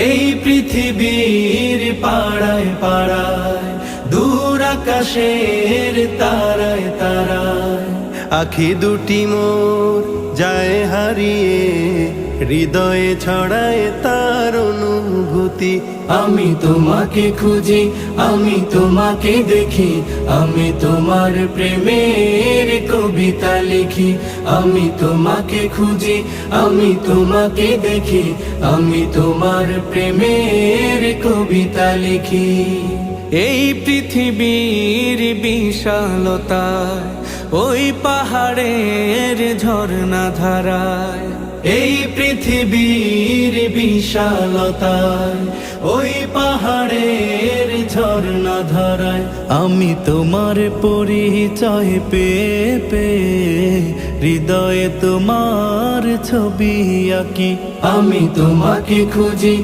এই পৃথিবীর পাড়ায় পাড়ায়, দূর আকাশের তারায় তারায়, আখি দুটি মোর যায় হারিয়ে, হৃদয়ে ছড়ায় তার অনুভূতি। আমি তোমাকে খুঁজি, আমি তোমাকে দেখি, আমি তোমার প্রেমের কবিতা লিখি। আমি তোমাকে খুঁজি, আমি তোমাকে দেখি, আমি তোমার প্রেমের কবিতা লিখি। এই পৃথিবীর বিশালতায়, ওই পাহাড়ের ঝর্ণা ধারায়, এই পৃথিবীর বিশালতায়, ওই পাহাড়ের ঝর্ণা ধারায়, আমি তোমার পরিচয় পেয়ে পেয়ে, হৃদয়ে তোমার ছবি আঁকি। আমি তোমাকে খুঁজি।